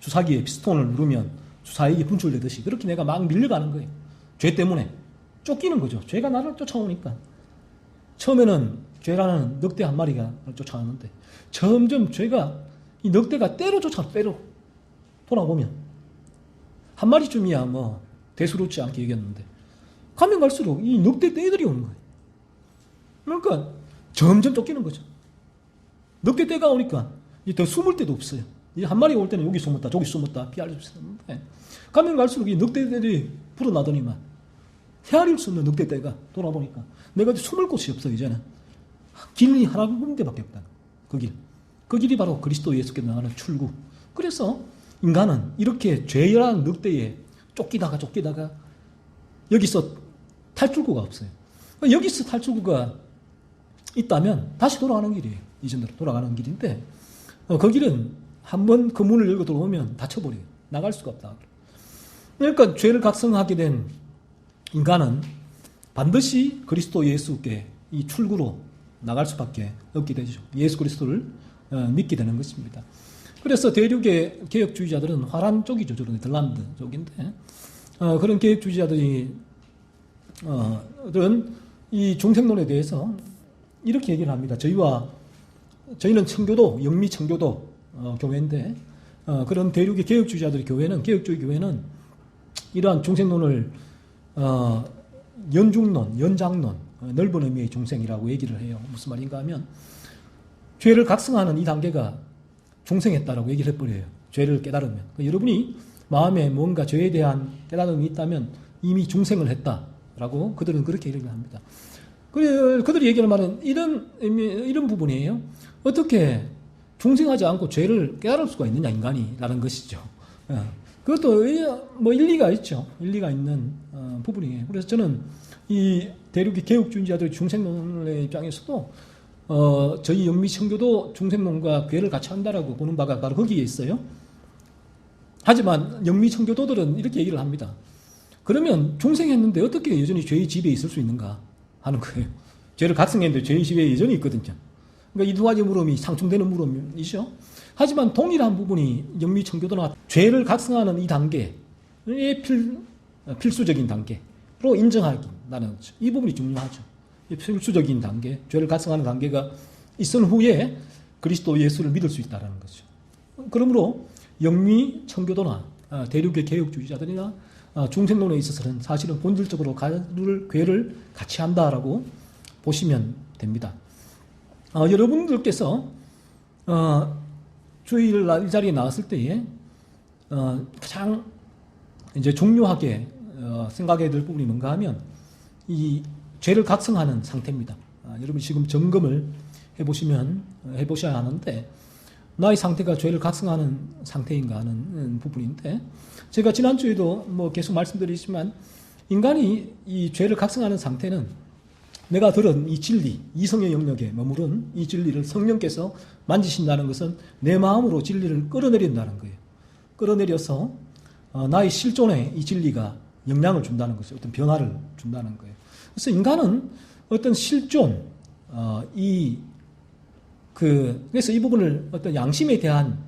주사기에 피스톤을 누르면 주사기에 분출되듯이 그렇게 내가 막 밀려가는 거예요. 죄 때문에 쫓기는 거죠. 죄가 나를 쫓아오니까. 처음에는 죄라는 늑대 한 마리가 쫓아오는데 점점 죄가 이 늑대가 때로 쫓아와 때로 돌아보면 한 마리쯤이야 뭐 대수롭지 않게 얘기했는데 가면 갈수록 이 늑대 떼들이 오는 거예요. 그러니까 점점 쫓기는 거죠. 늑대 떼가 오니까 더 숨을 데도 없어요. 이 한 마리가 올 때는 여기 숨었다 저기 숨었다 피할 수 있었는데 가면 갈수록 이 늑대들이 불어나더니만 헤아릴 수 없는 늑대떼가 돌아보니까 내가 숨을 곳이 없어. 이제는 길이 하나 군데밖에 없다. 그 길. 그 길이 바로 그리스도 예수께로 나가는 출구. 그래서 인간은 이렇게 죄라는 늑대에 쫓기다가 여기서 탈출구가 없어요. 여기서 탈출구가 있다면 다시 돌아가는 길이에요. 이전으로 돌아가는 길인데 그 길은 한번 그 문을 열고 들어오면 닫혀버려요. 나갈 수가 없다. 그러니까 죄를 각성하게 된 인간은 반드시 그리스도 예수께 이 출구로 나갈 수밖에 없게 되죠. 예수 그리스도를 믿게 되는 것입니다. 그래서 대륙의 개혁주의자들은 화란 쪽이죠. 저런 네덜란드 쪽인데 그런 개혁주의자들이 이 중생론에 대해서 이렇게 얘기를 합니다. 저희는 청교도, 영미 청교도 교회인데 그런 대륙의 개혁주의자들의 교회는 개혁주의 교회는 이러한 중생론을 연중론, 연장론, 넓은 의미의 중생이라고 얘기를 해요. 무슨 말인가 하면 죄를 각성하는 이 단계가 중생했다라고 얘기를 해버려요. 죄를 깨달으면. 여러분이 마음에 뭔가 죄에 대한 깨달음이 있다면 이미 중생을 했다라고 그들은 그렇게 얘기를 합니다. 그들이 얘기하는 말은 이런 부분이에요. 어떻게 중생하지 않고 죄를 깨달을 수가 있느냐 인간이라는 것이죠. 그것도 뭐 일리가 있죠. 일리가 있는 부분이에요. 그래서 저는 이 대륙의 개혁주의자들의 중생론의 입장에서도 저희 영미청교도 중생론과 괴를 같이 한다라고 보는 바가 바로 거기에 있어요. 하지만 영미청교도들은 이렇게 얘기를 합니다. 그러면 중생했는데 어떻게 여전히 죄의 지배에 있을 수 있는가 하는 거예요. 죄를 각성했는데 죄의 지배에 여전히 있거든요. 그러니까 이 두 가지 물음이 상충되는 물음이죠. 하지만 동일한 부분이 영미청교도나 죄를 각성하는 이 단계의 필수적인 단계로 인정하기라는 거죠. 이 부분이 중요하죠. 이 필수적인 단계, 죄를 각성하는 단계가 있은 후에 그리스도 예수를 믿을 수 있다는 거죠. 그러므로 영미청교도나 대륙의 개혁주의자들이나 중생론에 있어서는 사실은 본질적으로 괴를 같이 한다라고 보시면 됩니다. 여러분들께서 주일 이 자리에 나왔을 때에 가장 이제 중요하게 생각해야 될 부분이 뭔가 하면 이 죄를 각성하는 상태입니다. 여러분이 지금 점검을 해보셔야 하는데 나의 상태가 죄를 각성하는 상태인가 하는 부분인데 제가 지난주에도 뭐 계속 말씀드리지만 인간이 이 죄를 각성하는 상태는 내가 들은 이 진리, 이성의 영역에 머무른 이 진리를 성령께서 만지신다는 것은 내 마음으로 진리를 끌어내린다는 거예요. 끌어내려서 나의 실존에 이 진리가 영향을 준다는 것이죠. 어떤 변화를 준다는 거예요. 그래서 인간은 어떤 실존, 그래서 이 부분을 어떤 양심에 대한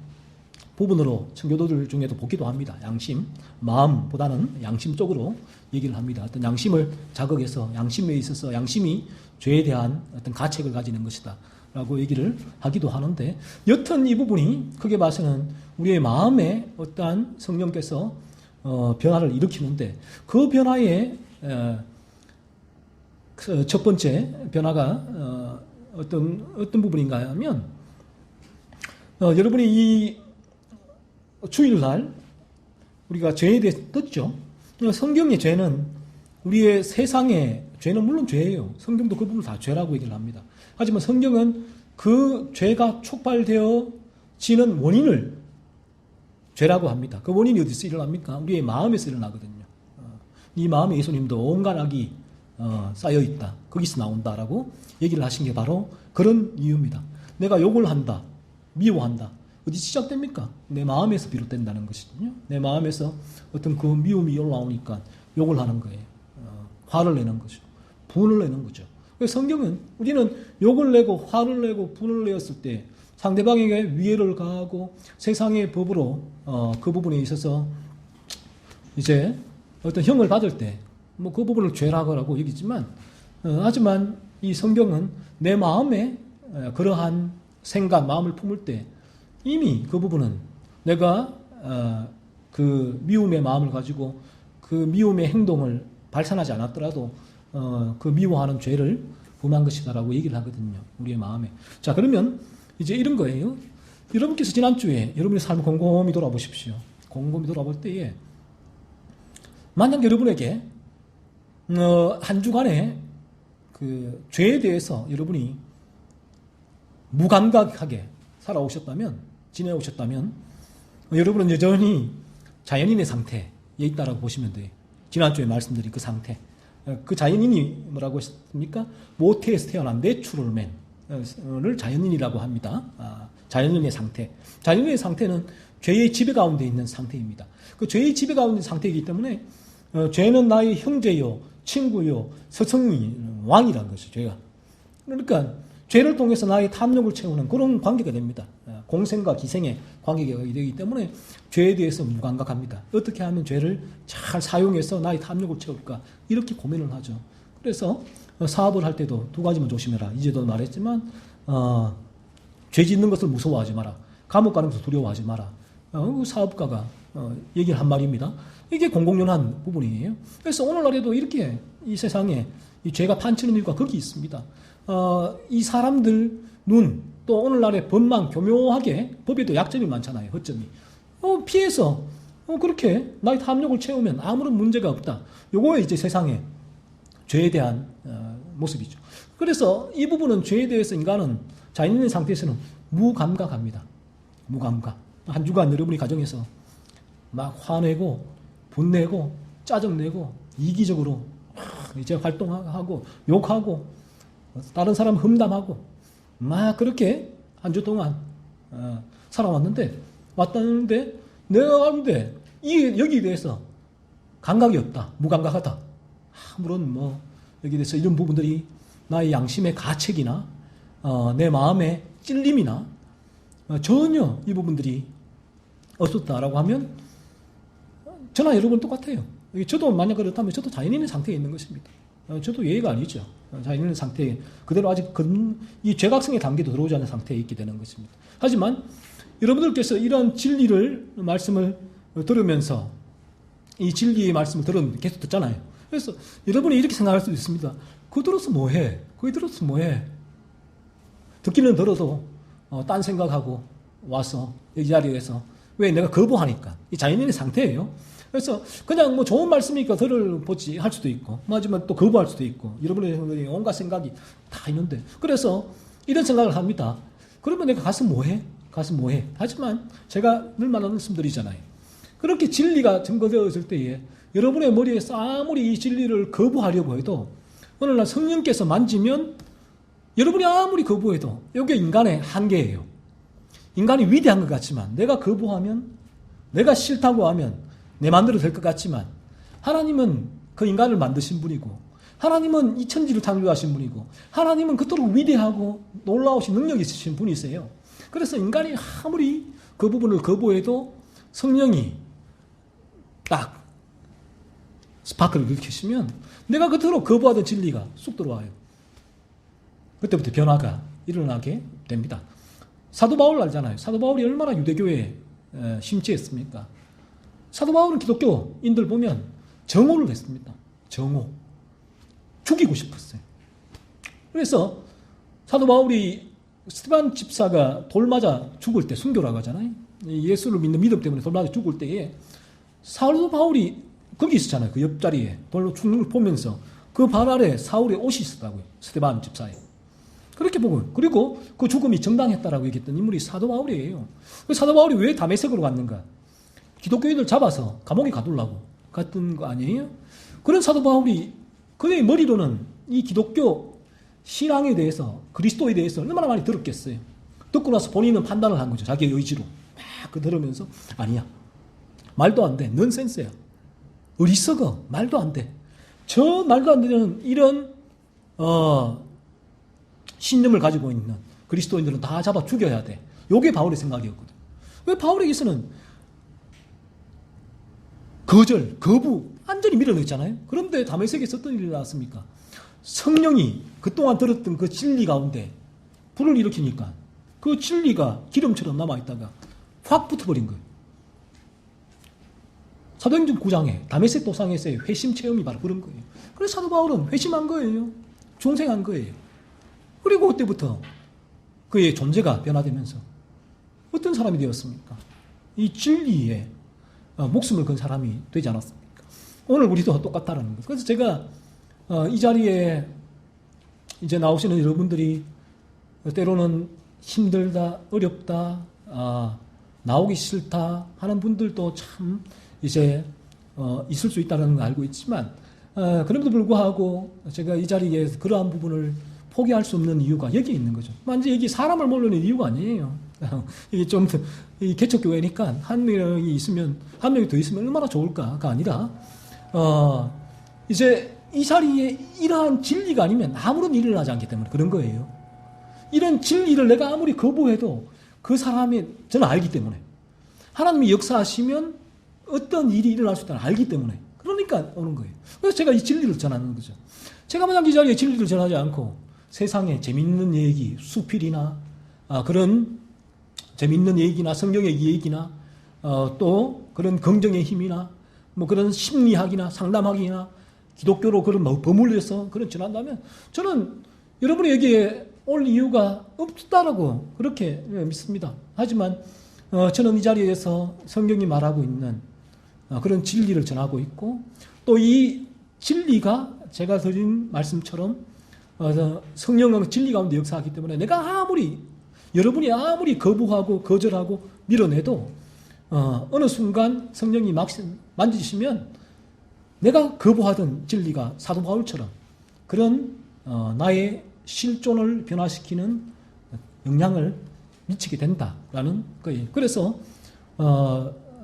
부분으로 청교도들 중에도 보기도 합니다. 양심, 마음보다는 양심 쪽으로 얘기를 합니다. 어떤 양심을 자극해서 양심에 있어서 양심이 죄에 대한 어떤 가책을 가지는 것이다 라고 얘기를 하기도 하는데 여튼 이 부분이 크게 봐서는 우리의 마음에 어떠한 성령께서 변화를 일으키는데 그 변화의 첫 번째 변화가 어떤 부분인가 하면 여러분이 이 주일날 우리가 죄에 대해서 듣죠. 성경의 죄는 우리의 세상의 죄는 물론 죄예요. 성경도 그 부분을 다 죄라고 얘기를 합니다. 하지만 성경은 그 죄가 촉발되어지는 원인을 죄라고 합니다. 그 원인이 어디서 일어납니까? 우리의 마음에서 일어나거든요. 이 마음에 예수님도 온갖 악이 쌓여있다. 거기서 나온다라고 얘기를 하신 게 바로 그런 이유입니다. 내가 욕을 한다. 미워한다. 어디 시작됩니까? 내 마음에서 비롯된다는 것이거든요. 내 마음에서 어떤 그 미움이 올라오니까 욕을 하는 거예요. 화를 내는 거죠. 분을 내는 거죠. 그래서 성경은 우리는 욕을 내고 화를 내고 분을 내었을 때 상대방에게 위해를 가하고 세상의 법으로 그 부분에 있어서 이제 어떤 형을 받을 때 뭐 그 부분을 죄라고 얘기지만 하지만 이 성경은 내 마음에 그러한 생각, 마음을 품을 때 이미 그 부분은 내가 그 미움의 마음을 가지고 그 미움의 행동을 발산하지 않았더라도 그 미워하는 죄를 범한 것이다라고 얘기를 하거든요. 우리의 마음에. 자, 그러면 이제 이런 거예요. 여러분께서 지난주에 여러분의 삶을 곰곰이 돌아보십시오. 곰곰이 돌아볼 때에 만약 여러분에게 한 주간에 그 죄에 대해서 여러분이 무감각하게 살아오셨다면, 지내오셨다면 여러분은 여전히 자연인의 상태에 있다라고 보시면 돼요. 지난주에 말씀드린 그 상태. 그 자연인이 뭐라고 했습니까? 모태에서 태어난 내추럴맨을 자연인이라고 합니다. 자연인의 상태. 자연인의 상태는 죄의 지배 가운데 있는 상태입니다. 그 죄의 지배 가운데 있는 상태이기 때문에 죄는 나의 형제요, 친구요, 스승이 왕이라는 것이죠. 죄가. 그러니까 죄를 통해서 나의 탐욕을 채우는 그런 관계가 됩니다. 공생과 기생의 관계가 되기 때문에 죄에 대해서 무감각합니다. 어떻게 하면 죄를 잘 사용해서 나의 탐욕을 채울까? 이렇게 고민을 하죠. 그래서 사업을 할 때도 두 가지만 조심해라. 이제도 말했지만 죄 짓는 것을 무서워하지 마라. 감옥 가는 것을 두려워하지 마라. 사업가가 얘기를 한 말입니다. 이게 공공연한 부분이에요. 그래서 오늘날에도 이렇게 이 세상에 이 죄가 판치는 이유가 거기 있습니다. 이 사람들 눈, 또 오늘날의 법만 교묘하게 법에도 약점이 많잖아요. 허점이. 피해서 그렇게 나의 탐욕을 채우면 아무런 문제가 없다. 요거에 이제 세상의 죄에 대한 모습이죠. 그래서 이 부분은 죄에 대해서 인간은 자연인의 상태에서는 무감각합니다. 무감각. 한 주간 여러분이 가정에서 막 화내고 분내고 짜증내고 이기적으로 이제 활동하고 욕하고 다른 사람 험담하고 막 그렇게 한 주 동안 왔다는데 내가 아는데 여기에 대해서 감각이 없다. 무감각하다. 아무런 여기에 대해서 이런 부분들이 나의 양심의 가책이나 내 마음의 찔림이나 전혀 이 부분들이 없었다라고 하면 저나 여러분 똑같아요. 저도 만약 그렇다면 저도 자연인의 상태에 있는 것입니다. 저도 예의가 아니죠. 자연인의 상태에 그대로 아직 이 죄각성의 단계도 들어오지 않은 상태에 있게 되는 것입니다. 하지만 여러분들께서 이런 진리를 말씀을 들으면서 이 진리의 말씀을 계속 듣잖아요. 그래서 여러분이 이렇게 생각할 수도 있습니다. 그거 들어서 뭐해? 그거 들어서 뭐해? 듣기는 들어도 딴 생각하고 와서 이 자리에서 왜 내가 거부하니까 이 자연인의 상태예요. 그래서 그냥 좋은 말씀이니까 들어보지 할 수도 있고 하지만 또 거부할 수도 있고 여러분의 온갖 생각이 다 있는데 그래서 이런 생각을 합니다. 그러면 내가 가서 뭐해? 가서 뭐해? 하지만 제가 늘 말씀드리잖아요. 그렇게 진리가 증거되어질 때에 여러분의 머리에서 아무리 이 진리를 거부하려고 해도 어느 날 성령께서 만지면 여러분이 아무리 거부해도 이게 인간의 한계예요. 인간이 위대한 것 같지만 내가 거부하면 내가 싫다고 하면 내 마음대로 될 것 같지만 하나님은 그 인간을 만드신 분이고 하나님은 이 천지를 창조하신 분이고 하나님은 그토록 위대하고 놀라우신 능력이 있으신 분이세요. 그래서 인간이 아무리 그 부분을 거부해도 성령이 딱 스파크를 일으키시면 내가 그토록 거부하던 진리가 쑥 들어와요. 그때부터 변화가 일어나게 됩니다. 사도 바울 알잖아요. 사도 바울이 얼마나 유대교에 심취했습니까? 사도 바울은 기독교인들 보면 정오를 했습니다. 정오. 죽이고 싶었어요. 그래서 사도 바울이 스테반 집사가 돌 맞아 죽을 때 순교라고 하잖아요. 예수를 믿는 믿음 때문에 돌 맞아 죽을 때에 사도 바울이 거기 있었잖아요. 그 옆자리에 돌로 죽는 걸 보면서 그 발 아래 사울의 옷이 있었다고요. 스데반 집사에. 그렇게 보고, 그리고 그 죽음이 정당했다라고 얘기했던 인물이 사도 바울이에요. 그 사도 바울이 왜 다메섹으로 갔는가? 기독교인을 잡아서 감옥에 가두려고 갔던 거 아니에요? 그런 사도 바울이 그의 머리로는 이 기독교 신앙에 대해서, 그리스도에 대해서 얼마나 많이 들었겠어요. 듣고 나서 본인은 판단을 한 거죠. 자기의 의지로. 막 그 들으면서 아니야. 말도 안 돼. 넌센스야. 어리석어. 말도 안 돼. 저 말도 안 되는 이런 신념을 가지고 있는 그리스도인들은 다 잡아 죽여야 돼. 이게 바울의 생각이었거든. 왜 바울에게서는 거절, 거부 완전히 밀어넣었잖아요. 그런데 다메섹에서 어떤 일이 나왔습니까? 성령이 그동안 들었던 그 진리 가운데 불을 일으키니까 그 진리가 기름처럼 남아있다가 확 붙어버린 거예요. 사도행전 9장에 다메섹 도상에서의 회심 체험이 바로 그런 거예요. 그래서 사도 바울은 회심한 거예요. 중생한 거예요. 그리고 그때부터 그의 존재가 변화되면서 어떤 사람이 되었습니까? 이 진리에 목숨을 건 사람이 되지 않았습니까? 오늘 우리도 똑같다라는 거죠. 그래서 제가 이 자리에 이제 나오시는 여러분들이 때로는 힘들다, 어렵다, 나오기 싫다 하는 분들도 참 이제 있을 수 있다는 걸 알고 있지만 그럼에도 불구하고 제가 이 자리에 그러한 부분을 포기할 수 없는 이유가 여기 있는 거죠. 완전 여기 사람을 모르는 이유가 아니에요. 이게 좀 이 개척교회니까 한 명이 있으면 한 명이 더 있으면 얼마나 좋을까가 아니라 이제 이 자리에 이러한 진리가 아니면 아무런 일이 일어나지 않기 때문에 그런 거예요. 이런 진리를 내가 아무리 거부해도 그 사람이 저는 알기 때문에 하나님이 역사하시면 어떤 일이 일어날 수 있다는 알기 때문에 그러니까 오는 거예요. 그래서 제가 이 진리를 전하는 거죠. 제가 만약 이 자리에 진리를 전하지 않고 세상에 재밌는 얘기, 수필이나 그런 재밌는 얘기나 성경의 얘기나 또 그런 긍정의 힘이나 뭐 그런 심리학이나 상담학이나 기독교로 그런 버물려서 그런 전한다면 저는 여러분이 여기에 올 이유가 없다라고 그렇게 믿습니다. 하지만 저는 이 자리에서 성경이 말하고 있는 그런 진리를 전하고 있고 또 이 진리가 제가 드린 말씀처럼 성령은 진리 가운데 역사하기 때문에 내가 여러분이 아무리 거부하고 거절하고 밀어내도 어느 순간 성령이 만지시면 내가 거부하던 진리가 사도 바울처럼 그런 나의 실존을 변화시키는 영향을 미치게 된다라는 거예요. 그래서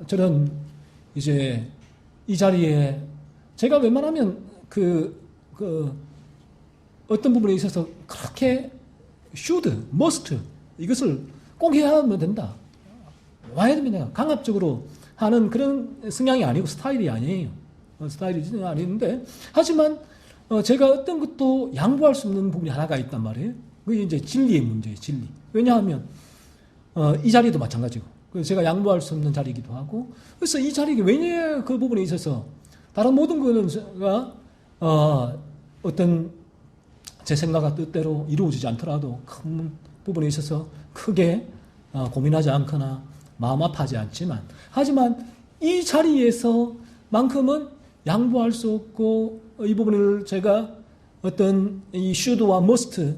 저는 이제 이 자리에 제가 웬만하면 어떤 부분에 있어서 그렇게 should, must 이것을 꼭 해야 하면 된다. 와야 됩니다. 강압적으로 하는 그런 성향이 아니고 스타일이 아니에요. 스타일이 아닌데 하지만 제가 어떤 것도 양보할 수 없는 부분이 하나가 있단 말이에요. 그게 이제 진리의 문제예요. 진리. 왜냐하면 이 자리도 마찬가지고 그래서 제가 양보할 수 없는 자리이기도 하고 그래서 이 자리가 왜냐 그 부분에 있어서 다른 모든 것가 어떤 제 생각과 뜻대로 이루어지지 않더라도 큰 부분에 있어서 크게 고민하지 않거나 마음 아파하지 않지만 하지만 이 자리에서만큼은 양보할 수 없고 이 부분을 제가 어떤 이 should와 must를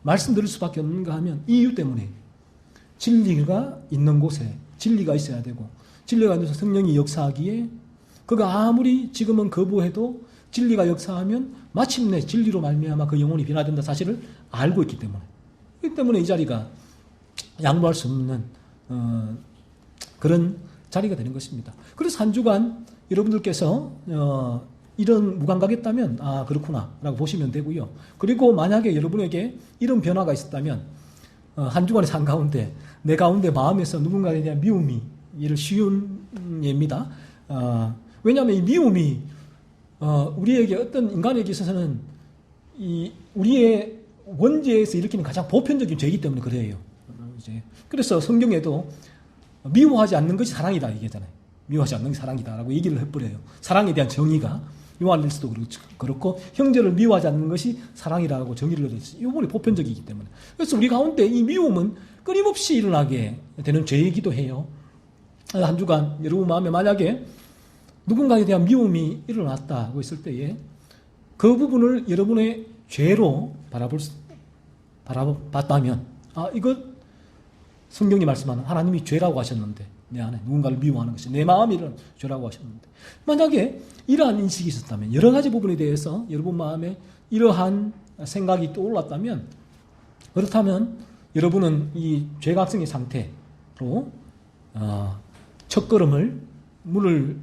말씀드릴 수밖에 없는가 하면 이 이유 때문에 진리가 있는 곳에 진리가 있어야 되고 진리가 있는 곳에 성령이 역사하기에 그가 아무리 지금은 거부해도 진리가 역사하면 마침내 진리로 말미암아 그 영혼이 변화된다 사실을 알고 있기 때문에 그렇기 때문에 이 자리가 양보할 수 없는 그런 자리가 되는 것입니다. 그래서 한 주간 여러분들께서 이런 무감각이 있다면 그렇구나 라고 보시면 되고요. 그리고 만약에 여러분에게 이런 변화가 있었다면 한 주간의 삶 가운데 내 가운데 마음에서 누군가에 대한 미움이 이를 쉬운 예입니다. 왜냐하면 이 미움이 우리에게 어떤 인간에게 있어서는 이 우리의 원죄에서 일으키는 가장 보편적인 죄이기 때문에 그래요. 그래서 성경에도 미워하지 않는 것이 사랑이다 얘기하잖아요. 미워하지 않는 게 사랑이다라고 얘기를 해버려요. 사랑에 대한 정의가 요한일서도 그렇고 형제를 미워하지 않는 것이 사랑이라고 정의를 내렸어요. 이 부분이 보편적이기 때문에. 그래서 우리 가운데 이 미움은 끊임없이 일어나게 되는 죄이기도 해요. 한 주간 여러분 마음에 만약에 누군가에 대한 미움이 일어났다고 했을 때에 그 부분을 여러분의 죄로 바라봤다면, 이거 성경이 말씀하는 하나님이 죄라고 하셨는데, 내 안에 누군가를 미워하는 것이 내 마음이 이런 죄라고 하셨는데, 만약에 이러한 인식이 있었다면, 여러 가지 부분에 대해서 여러분 마음에 이러한 생각이 떠올랐다면, 그렇다면 여러분은 이 죄각성의 상태로 첫걸음을, 문을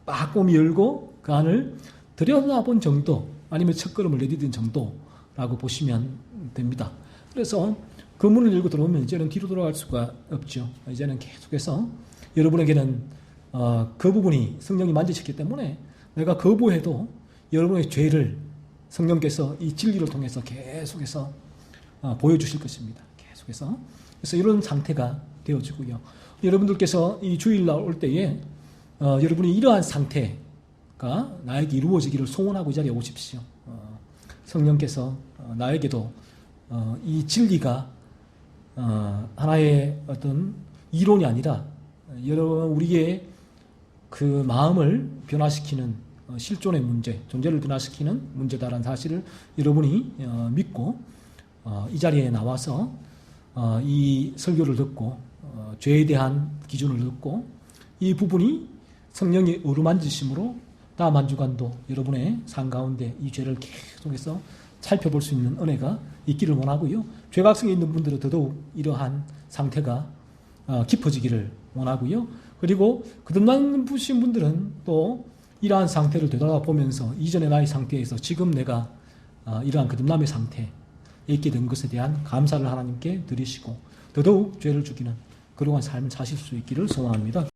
빠꼼히 열고 그 안을 들여다본 정도, 아니면 첫걸음을 내디딘 정도라고 보시면 됩니다. 그래서 그 문을 열고 들어오면 이제는 뒤로 돌아갈 수가 없죠. 이제는 계속해서 여러분에게는 그 부분이 성령이 만지셨기 때문에 내가 거부해도 여러분의 죄를 성령께서 이 진리를 통해서 계속해서 보여주실 것입니다. 계속해서. 그래서 이런 상태가 되어지고요. 여러분들께서 이 주일날 올 때에 여러분이 이러한 상태가 나에게 이루어지기를 소원하고 이 자리에 오십시오. 성령께서 나에게도 이 진리가 하나의 어떤 이론이 아니라 여러분 우리의 그 마음을 변화시키는 실존의 문제, 존재를 변화시키는 문제다라는 사실을 여러분이 믿고 이 자리에 나와서 이 설교를 듣고 죄에 대한 기준을 듣고 이 부분이 성령의 어루만지심으로 다음 한 주간도 여러분의 삶 가운데 이 죄를 계속해서 살펴볼 수 있는 은혜가 있기를 원하고요. 죄각성에 있는 분들은 더더욱 이러한 상태가 깊어지기를 원하고요. 그리고 거듭나신 분들은 또 이러한 상태를 되돌아보면서 이전의 나의 상태에서 지금 내가 이러한 거듭남의 상태에 있게 된 것에 대한 감사를 하나님께 드리시고 더더욱 죄를 죽이는 그러한 삶을 사실 수 있기를 소원합니다.